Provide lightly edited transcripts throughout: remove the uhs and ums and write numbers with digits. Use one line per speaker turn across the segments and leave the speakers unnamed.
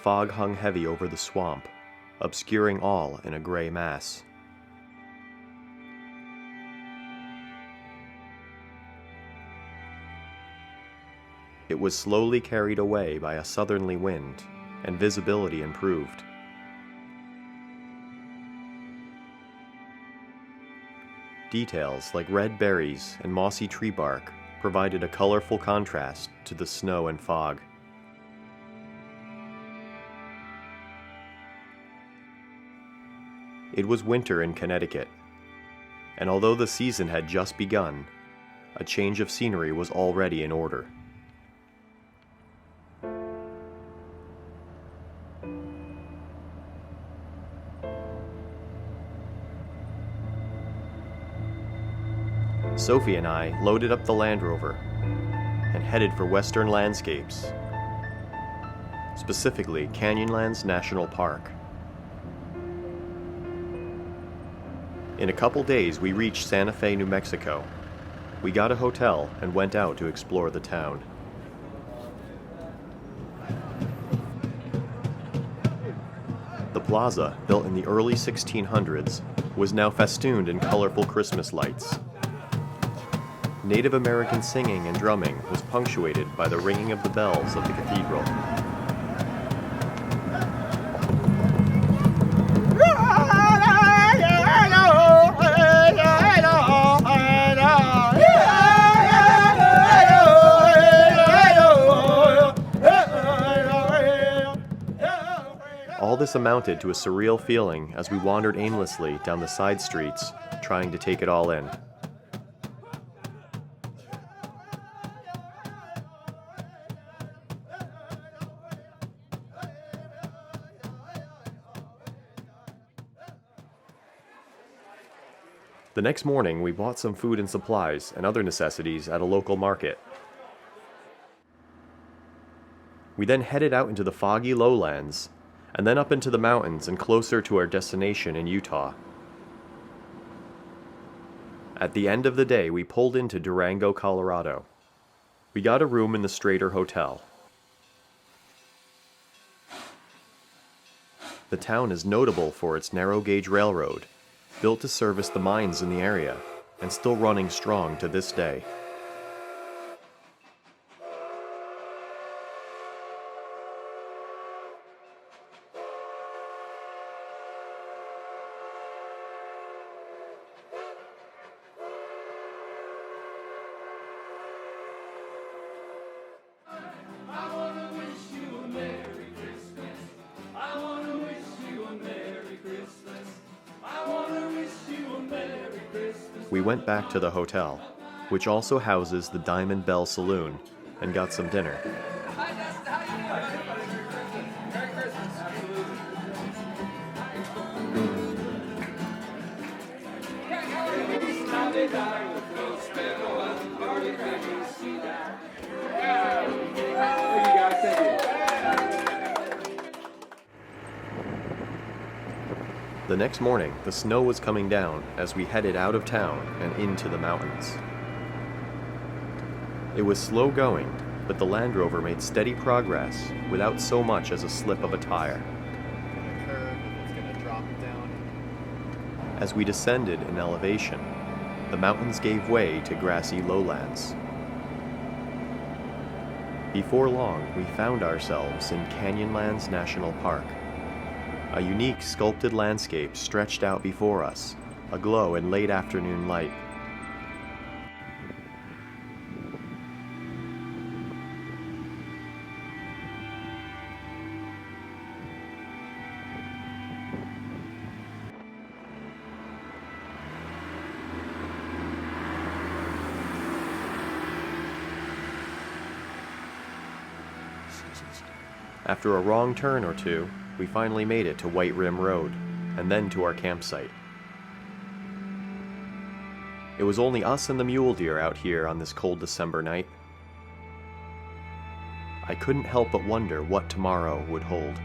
fog hung heavy over the swamp, obscuring all in a gray mass. It was slowly carried away by a southerly wind, and visibility improved. Details like red berries and mossy tree bark provided a colorful contrast to the snow and fog. It was winter in Connecticut, and although the season had just begun, a change of scenery was already in order. Sophie and I loaded up the Land Rover and headed for western landscapes, specifically Canyonlands National Park. In a couple days, we reached Santa Fe, New Mexico. We got a hotel and went out to explore the town. The plaza, built in the early 1600s, was now festooned in colorful Christmas lights. Native American singing and drumming was punctuated by the ringing of the bells of the cathedral. All this amounted to a surreal feeling as we wandered aimlessly down the side streets, trying to take it all in. The next morning, we bought some food and supplies and other necessities at a local market. We then headed out into the foggy lowlands, and then up into the mountains and closer to our destination in Utah. At the end of the day, we pulled into Durango, Colorado. We got a room in the Strater Hotel. The town is notable for its narrow-gauge railroad, built to service the mines in the area, and still running strong to this day. We went back to the hotel, which also houses the Diamond Bell Saloon, and got some dinner. The next morning, the snow was coming down as we headed out of town and into the mountains. It was slow going, but the Land Rover made steady progress without so much as a slip of a tire. As we descended in elevation, the mountains gave way to grassy lowlands. Before long, we found ourselves in Canyonlands National Park. A unique sculpted landscape stretched out before us, aglow in late afternoon light. After a wrong turn or two, we finally made it to White Rim Road, and then to our campsite. It was only us and the mule deer out here on this cold December night. I couldn't help but wonder what tomorrow would hold.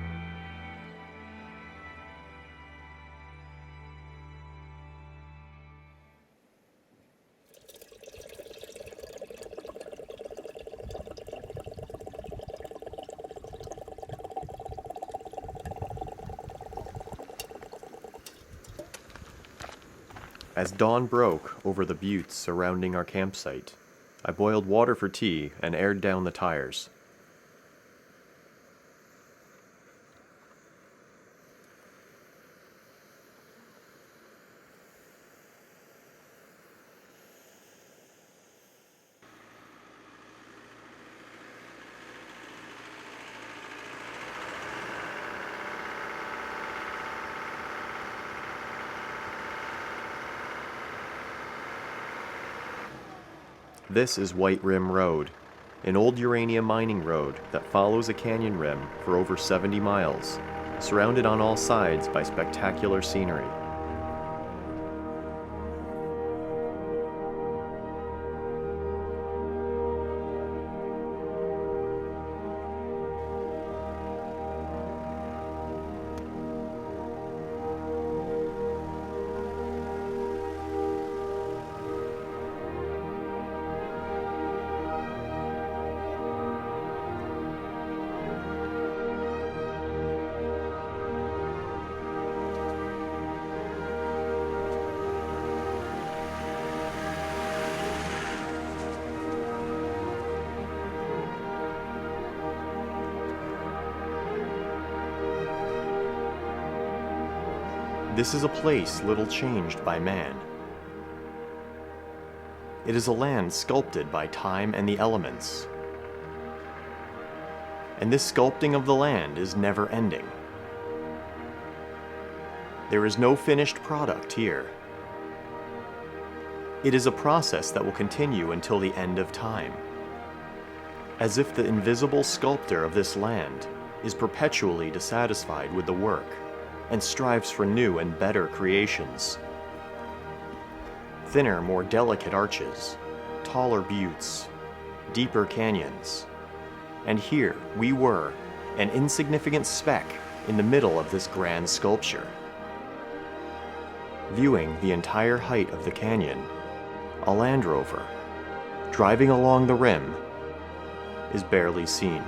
As dawn broke over the buttes surrounding our campsite, I boiled water for tea and aired down the tires. This is White Rim Road, an old uranium mining road that follows a canyon rim for over 70 miles, surrounded on all sides by spectacular scenery. This is a place little changed by man. It is a land sculpted by time and the elements. And this sculpting of the land is never ending. There is no finished product here. It is a process that will continue until the end of time. As if the invisible sculptor of this land is perpetually dissatisfied with the work and strives for new and better creations. Thinner, more delicate arches, taller buttes, deeper canyons. And here we were, an insignificant speck in the middle of this grand sculpture. Viewing the entire height of the canyon, a Land Rover, driving along the rim, is barely seen.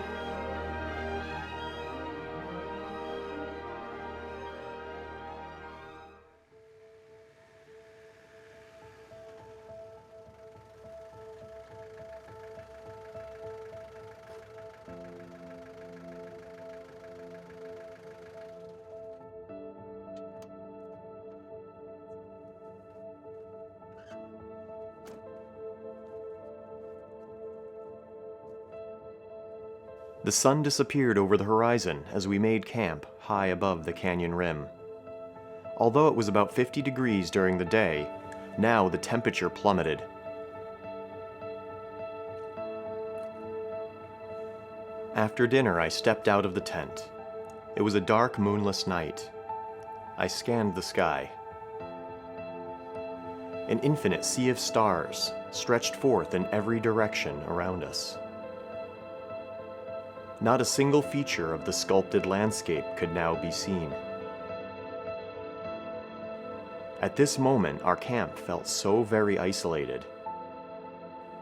The sun disappeared over the horizon as we made camp high above the canyon rim. Although it was about 50 degrees during the day, now the temperature plummeted. After dinner, I stepped out of the tent. It was a dark, moonless night. I scanned the sky. An infinite sea of stars stretched forth in every direction around us. Not a single feature of the sculpted landscape could now be seen. At this moment, our camp felt so very isolated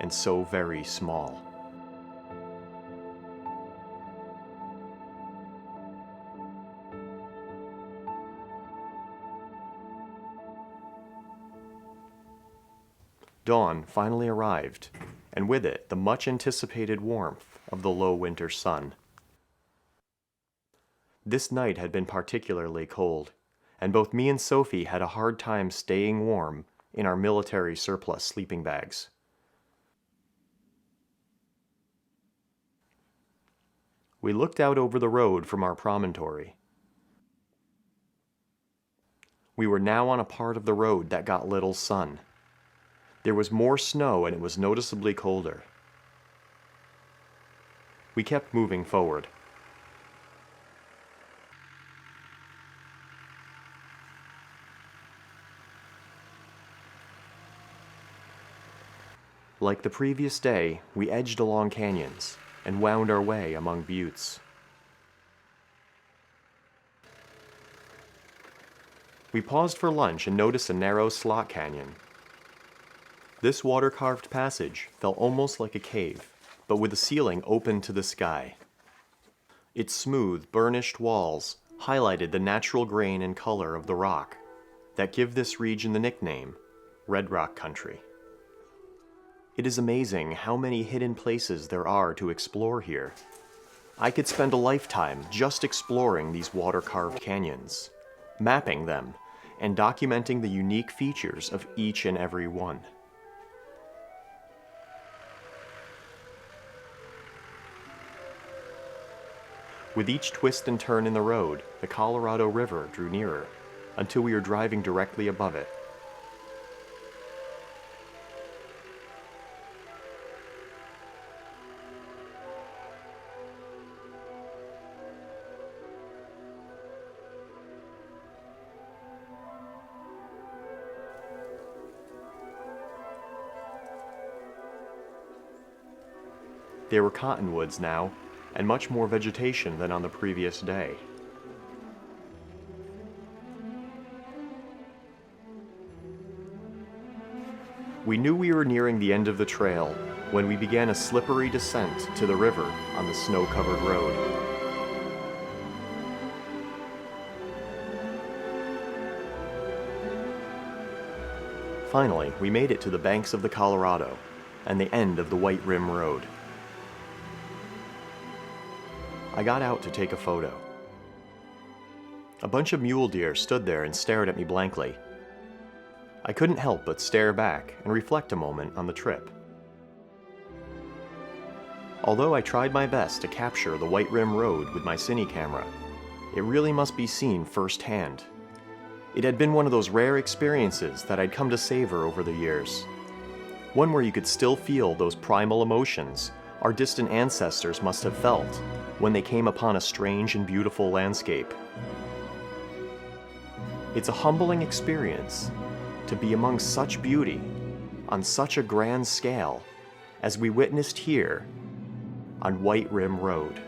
and so very small. Dawn finally arrived, and with it the much-anticipated warmth of the low winter sun. This night had been particularly cold, and both me and Sophie had a hard time staying warm in our military surplus sleeping bags. We looked out over the road from our promontory. We were now on a part of the road that got little sun. There was more snow and it was noticeably colder. We kept moving forward. Like the previous day, we edged along canyons and wound our way among buttes. We paused for lunch and noticed a narrow slot canyon. This water-carved passage felt almost like a cave, but with a ceiling open to the sky. Its smooth, burnished walls highlighted the natural grain and color of the rock that give this region the nickname red rock country. It is amazing how many hidden places there are to explore here. I could spend a lifetime just exploring these water-carved canyons, mapping them, and documenting the unique features of each and every one. With each twist and turn in the road, the Colorado River drew nearer, until we were driving directly above it. There were cottonwoods now, and much more vegetation than on the previous day. We knew we were nearing the end of the trail when we began a slippery descent to the river on the snow-covered road. Finally, we made it to the banks of the Colorado and the end of the White Rim Road. I got out to take a photo. A bunch of mule deer stood there and stared at me blankly. I couldn't help but stare back and reflect a moment on the trip. Although I tried my best to capture the White Rim Road with my cine camera, it really must be seen firsthand. It had been one of those rare experiences that I'd come to savor over the years. One where you could still feel those primal emotions our distant ancestors must have felt when they came upon a strange and beautiful landscape. It's a humbling experience to be among such beauty on such a grand scale as we witnessed here on White Rim Road.